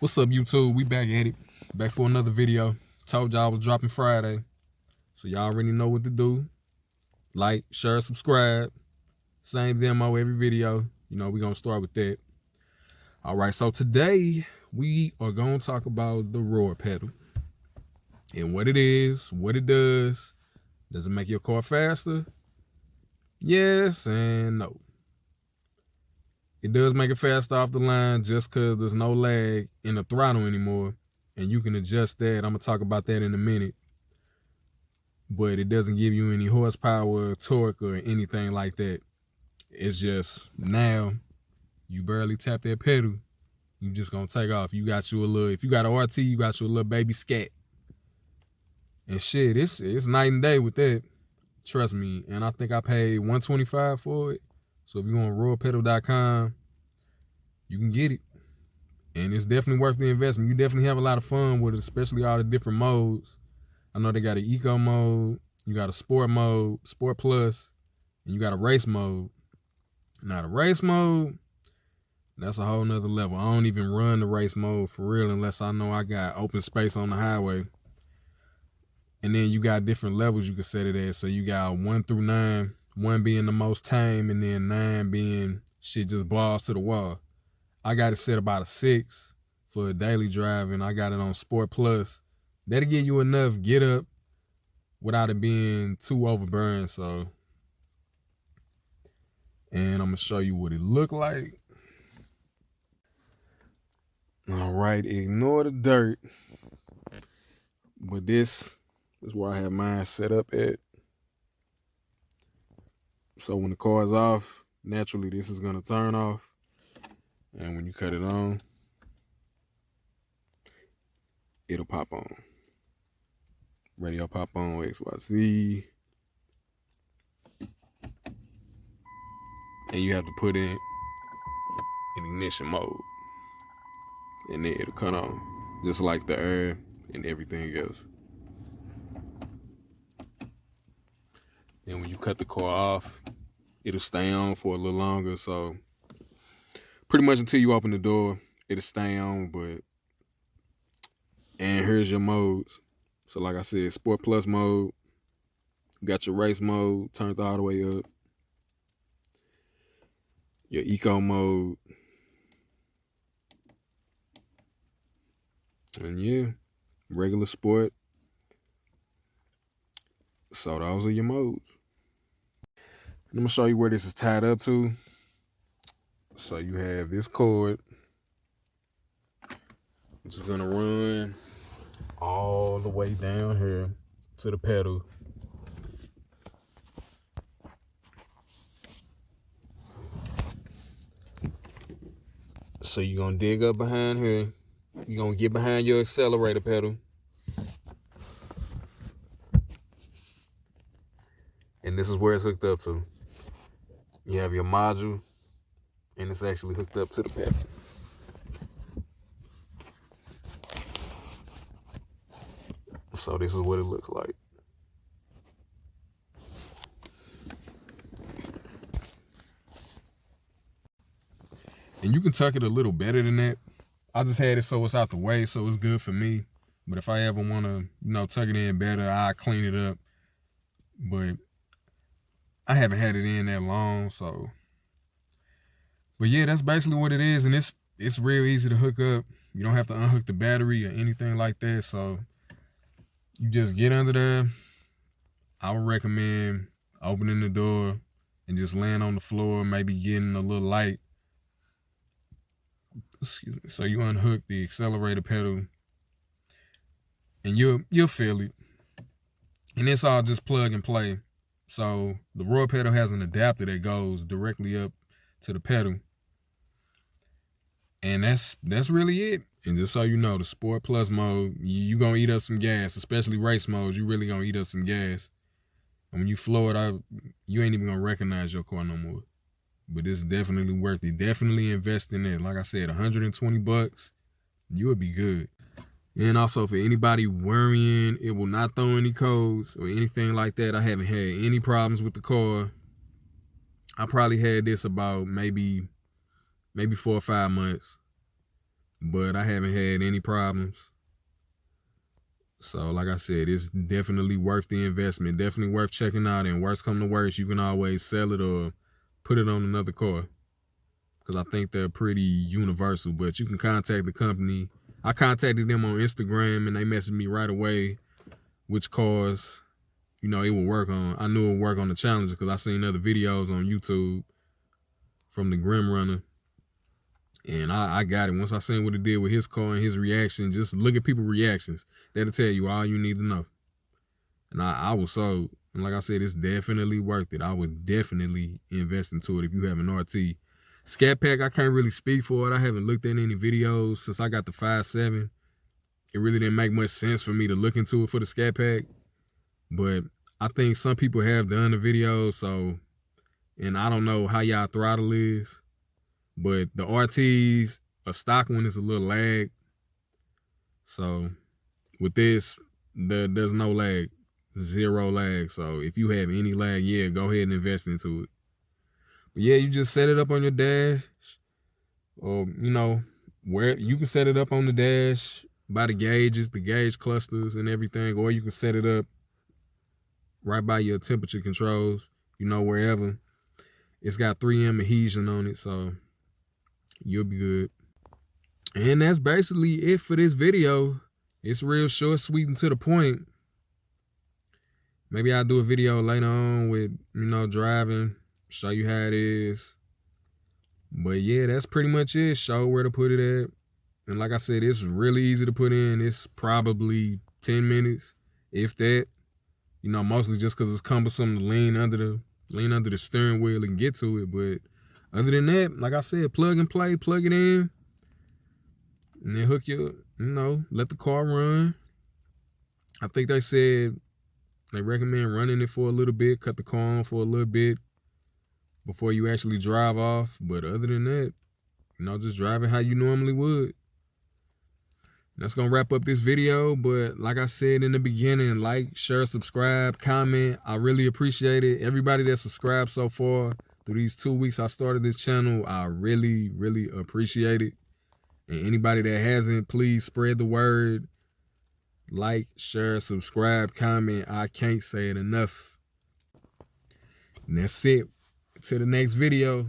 What's up, YouTube? We back at it. Back for another video. Told y'all I was dropping Friday. So y'all already know what to do. Like, share, subscribe. Same demo every video. You know, we're going to start with that. All right, so today we are going to talk about the roar pedal. And what it is, what it does. Does it make your car faster? Yes and no. It does make it faster off the line just because there's no lag in the throttle anymore. And you can adjust that. I'm going to talk about that in a minute. But it doesn't give you any horsepower, torque, or anything like that. It's just now you barely tap that pedal. You just going to take off. You got you a little, if you got an RT, you got you a little baby scat. And shit, it's night and day with that. Trust me. And I think I paid $125 for it. So if you go on roarpedal.com, you can get it. And it's definitely worth the investment. You definitely have a lot of fun with it, especially all the different modes. I know they got an eco mode, you got a sport mode, sport plus, and you got a race mode. Now the race mode, that's a whole nother level. I don't even run the race mode for real unless I know I got open space on the highway. And then you got different levels you can set it at. So you got 1 through 9, 1 being the most tame, and then 9 being shit just balls to the wall. I got it set about a 6 for a daily drive, and I got it on Sport Plus. That'll give you enough get up without it being too overburned. So, and I'm gonna show you what it look like. All right, ignore the dirt. But this is where I have mine set up at. So when the car is off, naturally this is gonna turn off. And when you cut it on, it'll pop on. Radio pop on, XYZ. And you have to put in ignition mode. And then it'll cut on. Just like the air and everything else. And when you cut the car off, it'll stay on for a little longer. So pretty much until you open the door, it'll stay on. And here's your modes. So like I said, Sport Plus mode. You got your race mode turned all the way up. Your eco mode. And yeah, regular sport. So those are your modes. I'm gonna show you where this is tied up to. So you have this cord. It's gonna run all the way down here to the pedal. So you're gonna dig up behind here. You're gonna get behind your accelerator pedal. And this is where it's hooked up to. You have your module, and it's actually hooked up to the pedal. So this is what it looks like. And you can tuck it a little better than that. I just had it so it's out the way, so it's good for me. But if I ever want to, tuck it in better, I'll clean it up. But I haven't had it in that long, so. But yeah, that's basically what it is, and it's real easy to hook up. You don't have to unhook the battery or anything like that, so you just get under there. I would recommend opening the door and just laying on the floor, maybe getting a little light. Excuse me. So you unhook the accelerator pedal, and you'll feel it. And it's all just plug and play. So the roar pedal has an adapter that goes directly up to the pedal. And that's really it. And just so you know, the Sport Plus mode, you gonna eat up some gas, especially race modes. You really gonna eat up some gas. And when you floor it out, you ain't even gonna recognize your car no more. But it's definitely worth it. Definitely invest in it. Like I said, $120, you would be good. And also for anybody worrying it will not throw any codes or anything like that, I haven't had any problems with the car. I probably had this about maybe 4 or 5 months. but I haven't had any problems. So like I said, it's definitely worth the investment, definitely worth checking out. And worst come to worst, you can always sell it or put it on another car, because I think they're pretty universal. But you can contact the company. I contacted them on Instagram and they messaged me right away which cars, it would work on. I knew it would work on the Challenger because I seen other videos on YouTube from the Grim Runner. And I got it. Once I seen what it did with his car and his reaction, just look at people's reactions. That'll tell you all you need to know. And I was sold. And like I said, it's definitely worth it. I would definitely invest into it if you have an RT. Scat Pack, I can't really speak for it. I haven't looked at any videos since I got the 5.7. It really didn't make much sense for me to look into it for the Scat Pack. But I think some people have done the videos, so, and I don't know how y'all throttle is, but the RTs, a stock one is a little lag. So with this, there's no lag, 0 lag. So if you have any lag, yeah, go ahead and invest into it. But yeah, you just set it up on your dash, or where you can set it up on the dash by the gauges, the gauge clusters and everything, or you can set it up right by your temperature controls, wherever. It's got 3M adhesion on it, so you'll be good. And that's basically it for this video. It's real short, sweet, and to the point. Maybe I'll do a video later on with, driving, show you how it is. But yeah, that's pretty much it. Show where to put it at. And like I said, it's really easy to put in. It's probably 10 minutes, if that. Mostly just because it's cumbersome to lean under the steering wheel and get to it. But other than that, like I said, plug and play, plug it in, and then hook your, let the car run. I think they said they recommend running it for a little bit, cut the car on for a little bit before you actually drive off. But other than that, just drive it how you normally would. That's going to wrap up this video. But like I said in the beginning, like, share, subscribe, comment. I really appreciate it. Everybody that subscribed so far through these 2 weeks I started this channel, I really, really appreciate it. And anybody that hasn't, please spread the word. Like, share, subscribe, comment. I can't say it enough. And that's it. To the next video.